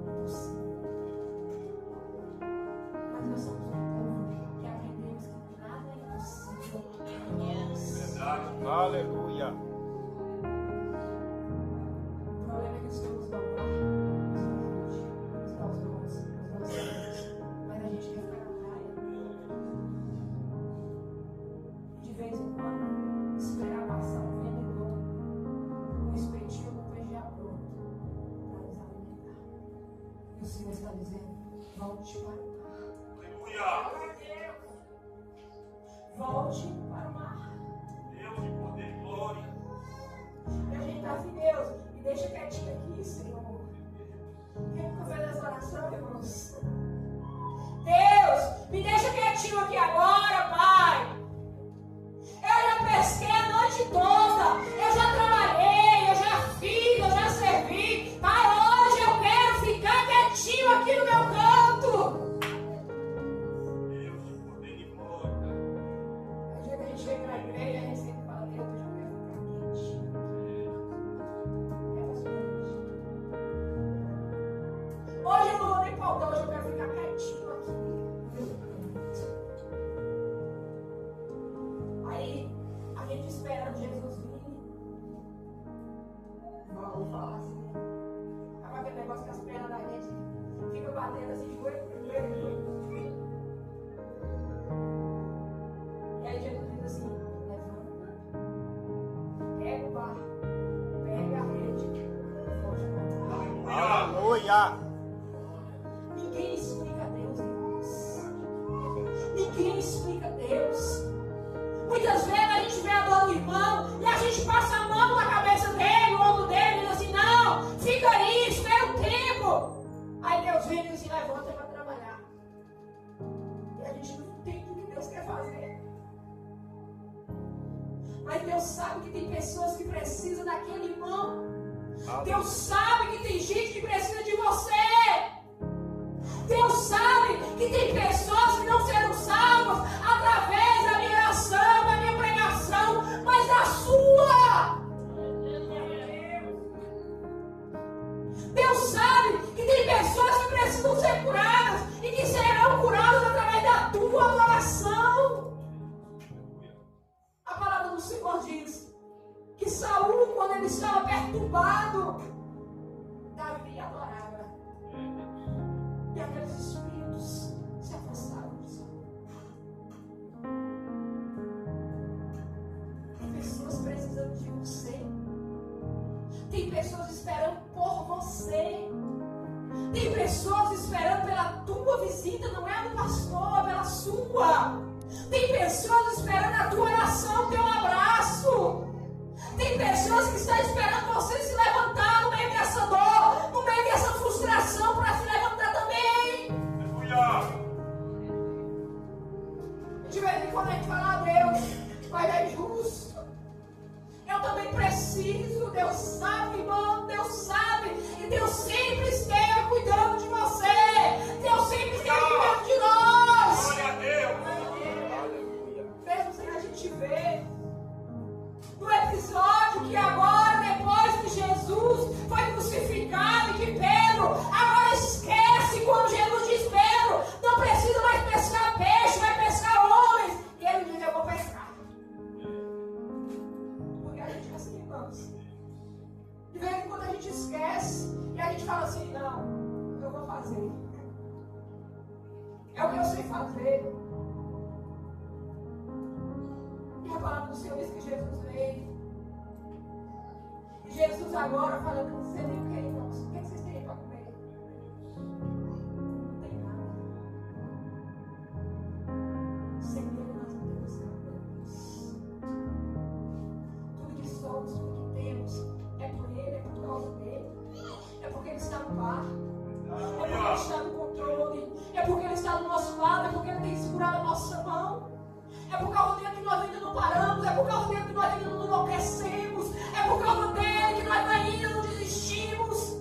impossível. Mas nós somos um povo que aprendemos que nada é impossível. Aleluia. O problema é que os temos dobrar os nossos dons, mas a gente quer ficar na praia. De vez em quando, esperar passar um vendedor, um espetinho com feijão pronto para nos alimentar. E o Senhor está dizendo: volte para o mar. Aleluia. Volte para o mar. Deus de poder e glória. E a gente está assim: Deus, me deixa quietinho aqui, Senhor. Quem nunca fez essa oração? oração, irmãos. Deus, me deixa quietinho aqui agora, Pai. Eu já pesquei a noite toda. Eu já trabalhei, eu já fiz, eu já servi. Pai, hoje eu quero ficar quietinho aqui no meu canto. Deus te poder de glória. O dia que a gente chega na igreja, a gente sempre fala, Deus, eu já quero ficar quietinho. Hoje eu não vou nem pautar, hoje eu quero ficar quietinho aqui. Aí a gente espera Jesus vir. Vamos falar assim. Sabe aquele negócio que as pernas da gente ficam batendo assim de joelho por joelho. E aí Jesus diz assim: levanta, pega o barco, pega a rede, foge pra cá. Aleluia. Ninguém explica Deus, irmãos. Ninguém explica Deus. Muitas vezes a gente vê a dor do irmão e a gente passa a mão na cabeça dele, no ombro dele, e diz assim: não, fica aí, espera um tempo. Aí Deus vem e diz assim: levanta para trabalhar. E a gente não entende o que Deus quer fazer. Mas Deus sabe que tem pessoas que precisam daquele irmão. Deus sabe que tem gente que precisa de você. Deus sabe que tem pessoas que não serão salvas através da minha oração, da minha pregação, mas da sua. Deus sabe que tem pessoas que precisam ser curadas e que serão curadas através da tua oração. A palavra do Senhor diz que Saul, quando ele estava perturbado, Davi adorava. E aqueles espíritos se afastaram de Saul. Tem pessoas precisando de você. Tem pessoas esperando por você. Tem pessoas esperando pela tua visita, não é a do pastor, é pela sua. Tem pessoas esperando a tua oração, teu abraço. Tem pessoas que estão esperando você se levantar no meio dessa dor, no meio dessa frustração, para se levantar também. Aleluia. De vez em quando a gente fala: Deus, mas é justo. Eu também preciso. Deus sabe, irmão, Deus sabe. E Deus sempre esteve cuidando de você. Deus sempre esteve cuidando de nós. Glória a Deus. Mesmo sem a gente ver. No episódio que agora, depois que Jesus foi crucificado e que Pedro agora esquece quando Jesus diz: Pedro, não precisa mais pescar peixe, vai pescar homens. E ele diz: eu vou pescar. Porque a gente é assim, irmãos. De vez em quando a gente esquece e a gente fala assim: não, eu vou fazer. É o que eu sei fazer. E a palavra do Senhor diz que Jesus veio. E Jesus agora fala: você tem o que, irmãos? O que vocês têm para comer? Não tem nada. Sem Ele nós não temos nada. Tudo que somos, tudo que temos, é por Ele, é por causa dele. É porque Ele está no bar. É porque Ele está no controle. É porque Ele está do nosso lado. É porque Ele tem segurado a nossa mão. É por causa dele que nós ainda não paramos. É por causa dele que nós ainda não enlouquecemos. É por causa dele que nós ainda não desistimos.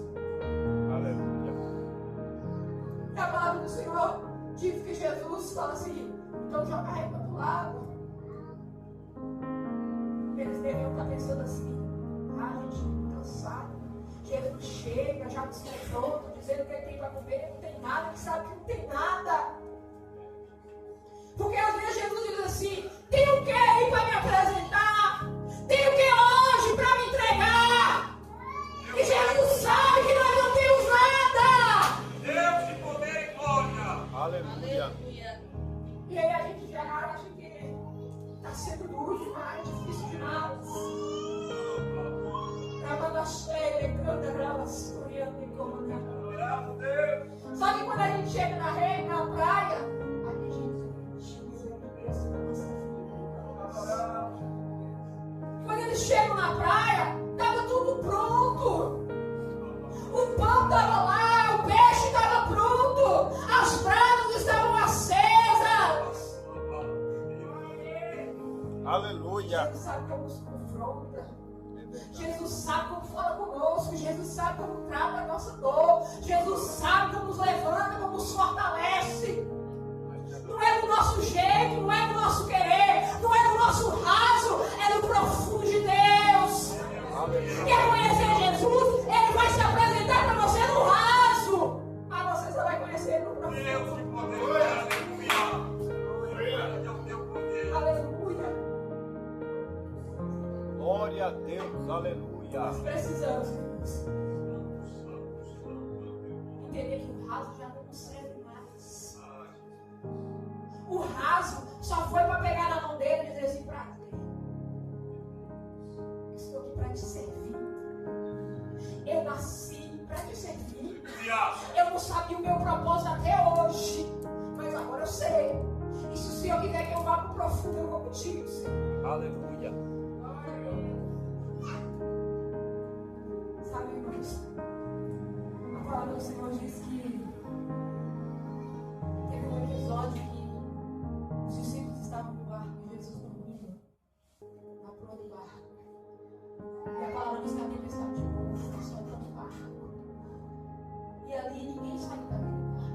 Aleluia. E a palavra do Senhor diz que Jesus fala assim: então joga a régua do lado. Eles deviam estar pensando assim: ah, gente, cansado. Jesus chega, já descontrou, dizendo que ele tem para comer, não tem nada, ele sabe que não tem nada. Porque às vezes Jesus diz assim: tem o que aí para me apresentar? Tem o que hoje para me entregar? E Jesus sabe que nós não temos nada. Deus de poder e glória. Aleluia. E aí a gente já acha que está sendo duro demais, difícil demais. Só que quando a gente chega na praia, a gente quando eles chegam na praia, estava tudo pronto. O pão estava lá, o peixe estava pronto. Aleluia. Jesus sabe como nos confronta. Jesus sabe como fala conosco. Jesus sabe como trata a nossa dor. Jesus sabe como nos levanta, como nos fortalece. Não é do nosso jeito, não é do nosso querer, não é do nosso raso, é do profundo de Deus. Quer conhecer Jesus? Ele vai se apresentar para você no raso, mas você só vai conhecer ele no profundo. Aleluia. Glória a Deus, aleluia. Nós precisamos entender que o raso já não nos serve mais. O raso só foi para pegar na mão dele e dizer assim: prazer, estou aqui para te servir. Eu nasci para te servir. Eu não sabia o meu propósito até hoje, mas agora eu sei. E se o Senhor quiser que eu vá para o profundo, eu vou contigo, Senhor. Aleluia. Sabe, irmãos, a palavra do Senhor diz que teve um episódio que os discípulos estavam no barco e Jesus dormindo na proa do barco. E a palavra diz que a tempestade de novo foi soltando o barco. E ali ninguém saiu daquele barco.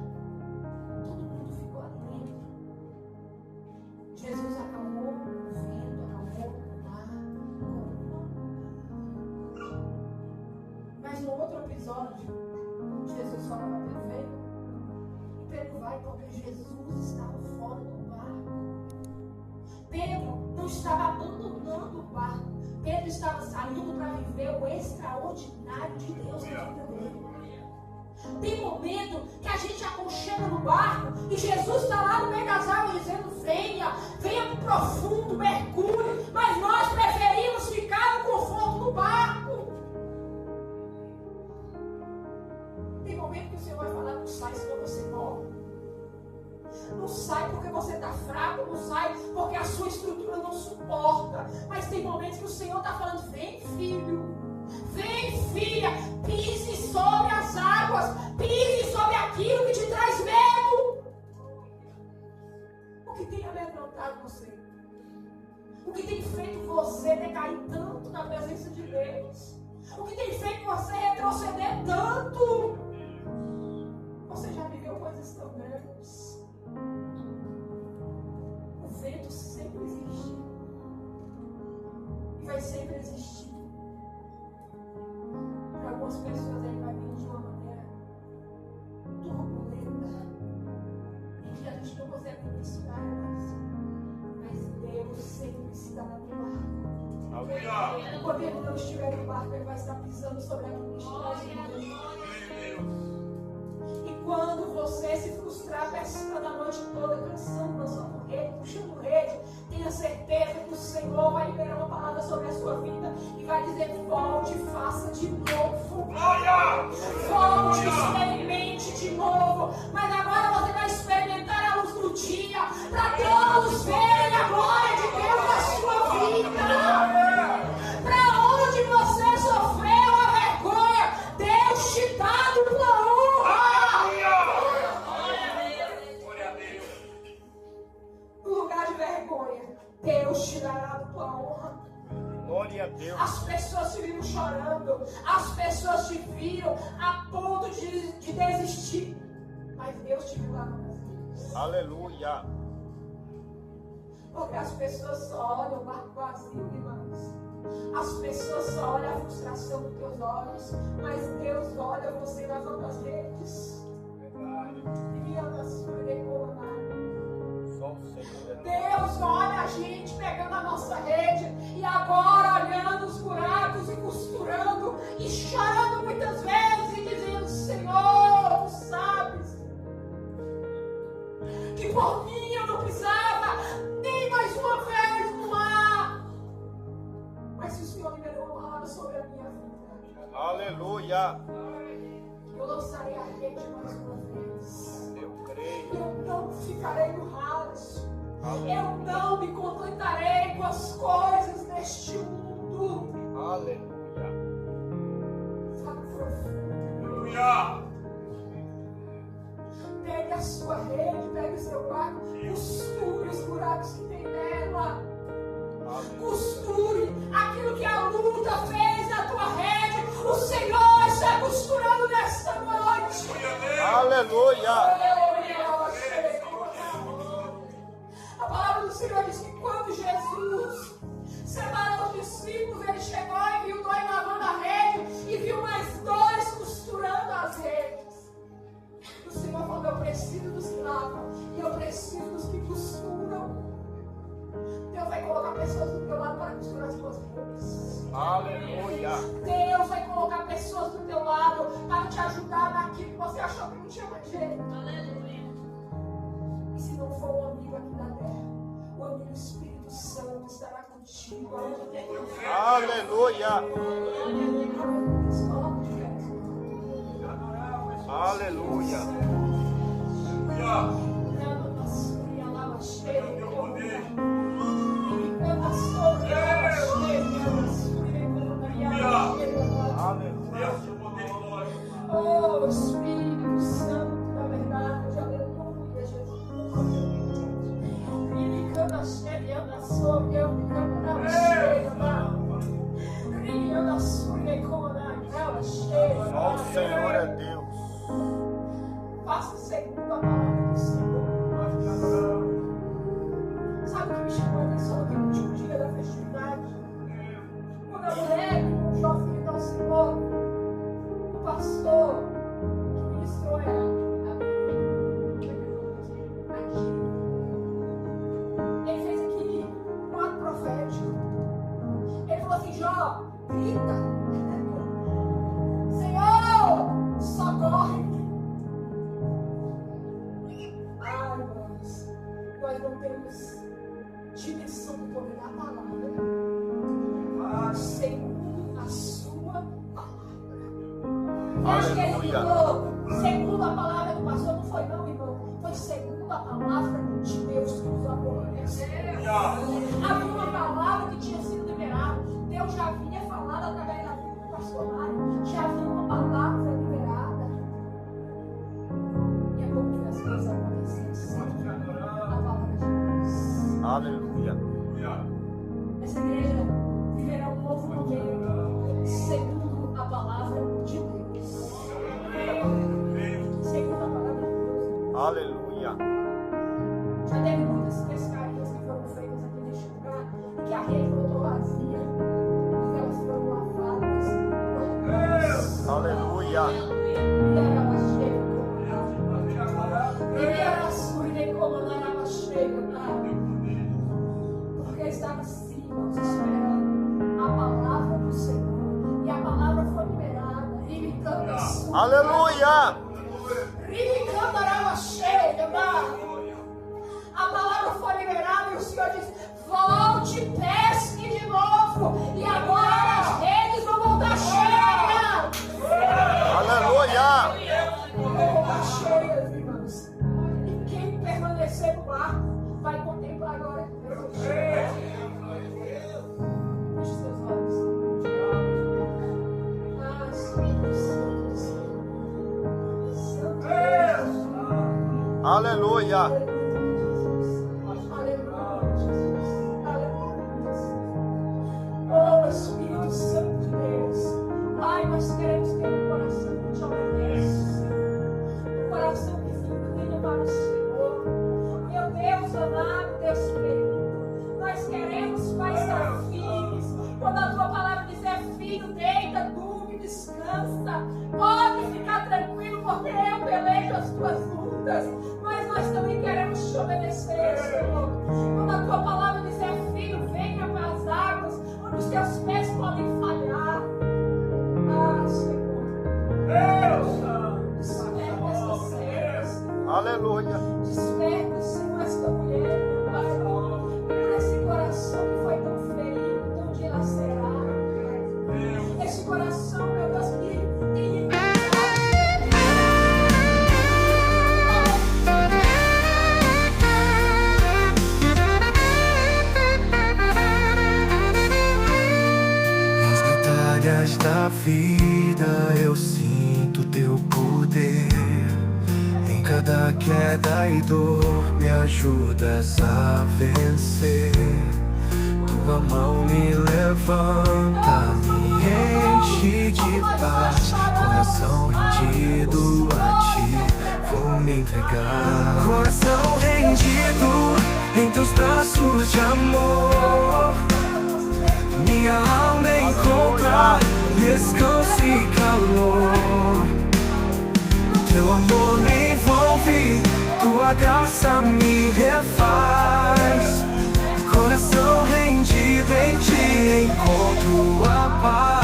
Todo mundo ficou ali dentro. Jesus acalmou o vento, acalmou o mar. Mas no outro episódio, Jesus fala para Pedro: e Pedro vai porque Jesus estava fora do barco. Pedro não estava abandonando o barco. Pedro estava saindo para viver o extraordinário de Deus na vida dele. Tem momento que a gente aconchega no barco e Jesus está lá no meio das águas dizendo: venha para o profundo, mergulhe. Mas nós preferimos ficar no conforto do barco. Tem momento que o Senhor vai falar: não sai, senão você morre. Não sai porque você está fraco, não sai porque a sua estrutura não suporta. Mas tem momentos que o Senhor está falando: vem, filho, vem, filha, pise sobre as águas, pise sobre aquilo que te traz medo. O que tem amedrontado você? O que tem feito você decair tanto na presença de Deus? O que tem feito você retroceder tanto? Você já viveu coisas tão grandes. O vento sempre existe. E vai sempre existir. Para algumas pessoas ele vai vir de uma maneira turbulenta, em que a gente não consegue mensurar mais. Mas Deus sempre está no barco. Quando ele não estiver no barco, ele vai estar pisando sobre aquilo que está em. E quando você se frustrar, pescando a noite toda, cansando, lançando rede, puxando rede, tenha certeza que o Senhor vai liberar uma palavra sobre a sua vida e vai dizer: volte e faça de novo. Volte, experimente de novo. Mas agora você vai experimentar a luz do dia, para todos verem a glória de Deus na sua vida. Para onde você sofreu a vergonha, Deus te dá dupla honra. No lugar de vergonha, Deus te dará dupla honra. Glória a Deus. As pessoas te viram chorando, as pessoas te viram a ponto de desistir, mas Deus te viu lá na casa. Aleluia. Porque as pessoas só olham o barco vazio, irmãos. As pessoas só olham a frustração dos teus olhos, mas Deus olha você lavando as redes. E anda sua decolada. Deus olha a gente pegando a nossa rede e agora olhando os buracos e costurando e chorando muitas vezes e dizendo: Senhor, tu sabes que por mim eu não pisava nem mais uma vez no mar. Mas se o Senhor liberou uma palavra sobre a minha vida, aleluia, eu lançarei a rede mais uma vez. eu creio. Eu não ficarei no raso. Eu não me contentarei com as coisas deste mundo. Aleluia. Sabe, profundo. Aleluia. Pegue a sua rede, pegue o seu barco, costure os buracos que tem nela. Costure aquilo que a luta fez na tua rede. O Senhor está costurando nesta noite. Aleluia. A palavra do Senhor diz que quando Jesus separou os discípulos, ele chegou e viu dois lavando a rede e viu mais dois costurando as redes. O Senhor falou: eu preciso dos que lavam e eu preciso dos que costuram. Deus vai colocar pessoas do teu lado para costurar as tuas redes. Aleluia. Deus vai colocar pessoas do teu lado para te ajudar naquilo que você achou que não tinha mais jeito. E se não for o amigo aqui da terra, o amigo Espírito Santo estará contigo. Aleluia. Aleluia. Oh, Espírito Santo da verdade, aleluia, Jesus. Me canta cheia da sua, eu me canta cheia da. Ria sua, como na aquela cheia. Ó, o Senhor é Deus. Faça segundo a palavra do Senhor. Sabe o que me chamou a atenção naquele último dia da festividade? Quando a mulher com o jovem ao Senhor, o pastor que ministrou ela, ele fez aqui um ato profético. Ele falou assim: Jó, grita, Senhor, socorre-me. Ai, irmãos, nós não temos dimensão do poder da palavra. Segundo a sua palavra. Eu acho que ele falou, segundo a palavra do pastor, não foi não, irmão. Foi segundo a palavra de Deus que nos aborrece. Havia uma palavra que tinha sido liberada. Deus já havia falado através da vida do pastor Mário. Já havia uma palavra liberada. E é como que as coisas acontecem. A palavra de Deus. Aleluia. Essa igreja viverá um novo momento segundo a palavra de Deus. Segundo a palavra de Deus. Aleluia. Já teve muitas pescarias que foram feitas aqui neste lugar e que a rede voltou vazia, porque elas foram lavadas e colocadas. Aleluia. E era uma cheia. E era sua e como não era uma cheia. Porque estava assim, irmãos, esperando a palavra do Senhor. E a palavra foi liberada. E me canta a sua. Aleluia. A palavra foi liberada e o Senhor disse: volte, pesque de novo. E agora as redes vão voltar cheias. Aleluia. Vão voltar cheias, irmãos. E quem permanecer no ar vai contemplar agora. Feche seus olhos. Ah, Espírito Santo, Santo Deus. Aleluia. Aleluia, Jesus. Aleluia, Jesus. Oh, Espírito Santo de Deus. Pai, nós queremos ter um coração que te obedece. Um coração que se inclina para o Senhor. Meu Deus amado, Deus querido. Nós queremos, Pai, estar firmes. Quando a tua palavra dizer: filho, deita, durme, descansa. Pode ficar tranquilo, porque eu pelejo as tuas lutas. Mas nós também queremos te obedecer, Senhor. Quando a tua palavra dizer: filho, venha para as águas, onde os teus pés podem falhar. Ah, Senhor. Deus, desperta essas cenas. Aleluia. Desperta, Senhor, esta mulher, meu Pai. Esse coração que foi tão ferido, tão dilacerado. Esse coração, meu Deus, que tem da vida eu sinto teu poder. Em cada queda e dor me ajudas a vencer. tua mão me levanta, me enche de paz. Coração rendido a ti, vou me entregar. Coração rendido em teus braços de amor. Minha alma encontra descanso e calor. Teu amor me envolve, tua graça me refaz. Coração rendido em ti, encontro a paz.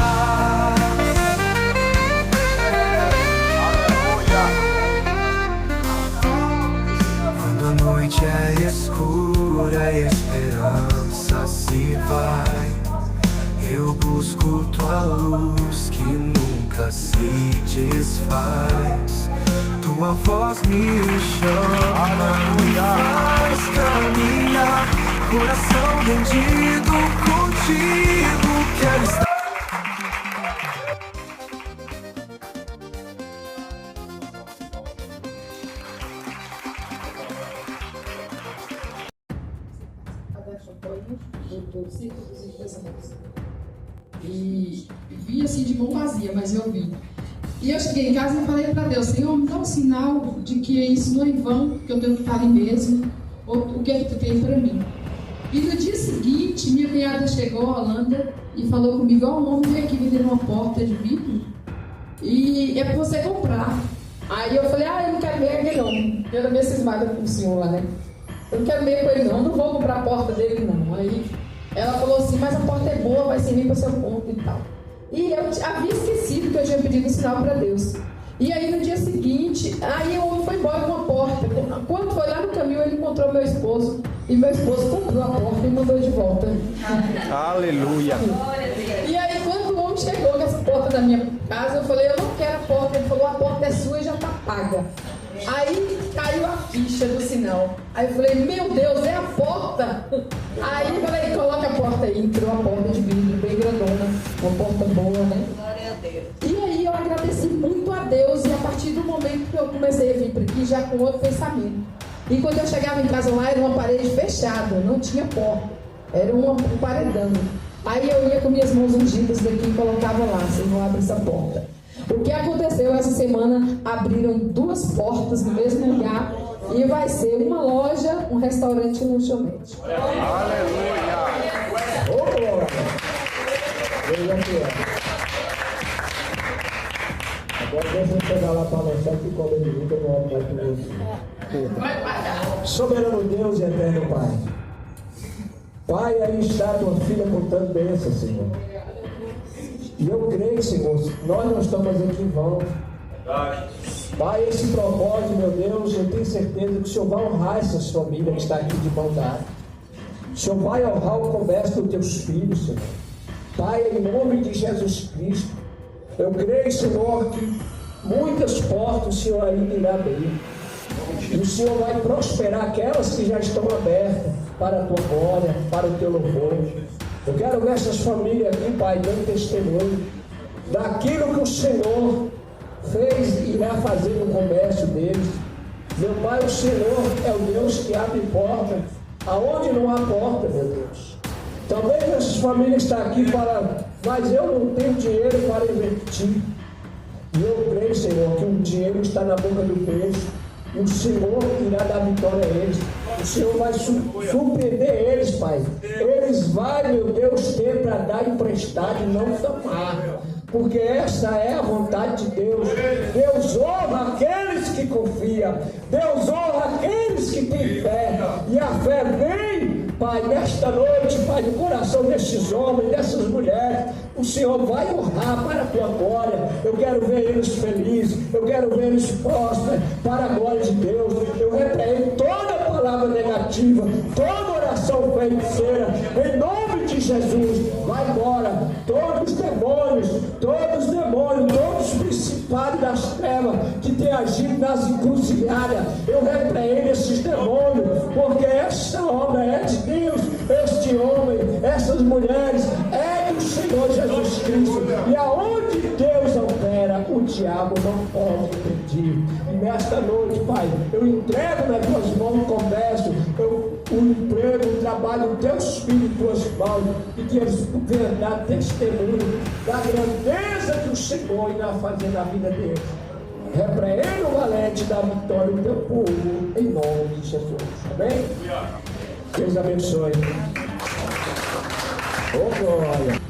Quando a noite é escura e a esperança se vai, eu busco tua luz que nunca se desfaz. Tua voz me chama, me faz caminhar. Coração rendido contigo, quero estar. Do Círculo dos Empresários. E vi assim de mão vazia, mas eu vi. E eu cheguei em casa e falei para Deus: Senhor, me dá um sinal de que isso não é em vão, que eu tenho que estar ali mesmo, ou o que é que tu tem para mim. E no dia seguinte, minha cunhada chegou à Holanda e falou comigo: ó, um homem veio aqui vender uma porta de vidro e é para você comprar. Aí eu falei: eu não quero ver ele não. Eu era meio cismada com o senhor lá, né? Eu não quero ver com ele não vou comprar a porta dele não. Aí ela falou assim: mas a porta é boa, vai servir para seu ponto e tal. E eu havia esquecido que eu tinha pedido um sinal para Deus. E aí no dia seguinte, aí o homem foi embora com a porta. Quando foi lá no caminho, ele encontrou meu esposo. E meu esposo comprou a porta e mandou de volta. Aleluia. E aí quando o homem chegou com essa porta da minha casa, eu falei: eu não quero a porta. Ele falou: a porta é sua e já está paga. Aí caiu a ficha do sinal. Aí eu falei: meu Deus, é a porta. Aí eu falei: coloca a porta aí. Entrou a porta de vidro, bem grandona. Uma porta boa, né? Glória a Deus. E aí eu agradeci muito a Deus. E a partir do momento que eu comecei a vir para aqui, já com outro pensamento. E quando eu chegava em casa lá, era uma parede fechada, não tinha porta. Era um paredão. Aí eu ia com minhas mãos ungidas daqui e colocava lá: Senhor, abre essa porta. O que aconteceu essa semana? Abriram 2 portas no mesmo lugar e vai ser uma loja, um restaurante e um lanchonete. Aleluia. Ô, glória! Veja aqui, agora deixa eu chegar lá para anunciar que cobra de vida não é mais que você. Soberano Deus e eterno Pai. Pai, aí está a tua filha contando bênção, Senhor. E eu creio, Senhor, nós não estamos aqui em vão. Pai, esse propósito, meu Deus, eu tenho certeza que o Senhor vai honrar essas famílias que estão aqui de mão dada. O Senhor vai honrar o comércio dos teus filhos, Senhor. Pai, em nome de Jesus Cristo, eu creio, Senhor, que muitas portas o Senhor ainda irá abrir. E o Senhor vai prosperar aquelas que já estão abertas para a tua glória, para o teu louvor. Eu quero ver essas famílias aqui, Pai, dando testemunho daquilo que o Senhor fez e irá fazer no comércio deles. Meu Pai, o Senhor é o Deus que abre porta aonde não há porta, meu Deus. Talvez essas famílias estão aqui falando: mas eu não tenho dinheiro para investir. E eu creio, Senhor, que o dinheiro está na boca do peixe. E o Senhor irá dar vitória a eles. O Senhor vai surpreender eles, Pai. Eles vão, meu Deus, ter para dar emprestado e não tomar. Porque essa é a vontade de Deus. Deus honra aqueles que confiam. Deus honra aqueles que têm fé. E a fé vem, Pai, nesta noite, Pai, no coração desses homens, dessas mulheres. O Senhor vai honrar para a tua glória. Eu quero ver eles felizes. Eu quero ver eles prósperos para a glória de Deus. Eu repreendo toda palavra negativa, toda oração feiticeira. Em nome de Jesus, vai embora. Todos os demônios, todos os principados das trevas que têm agido nas encruzilhadas, eu repreendo esses demônios, porque essa obra é de Deus, este homem, essas mulheres, é do Senhor Jesus Cristo. E aonde Deus opera, o diabo não pode impedir. E nesta noite, Pai, eu entrego nas tuas mãos o comércio, o emprego, o trabalho, o teus filhos em tuas mãos, e que eles venham dar testemunho da grandeza do Senhor e na fazer na vida deles. Repreende o valente da vitória do teu povo, em nome de Jesus. Amém? Deus abençoe. Oh, glória.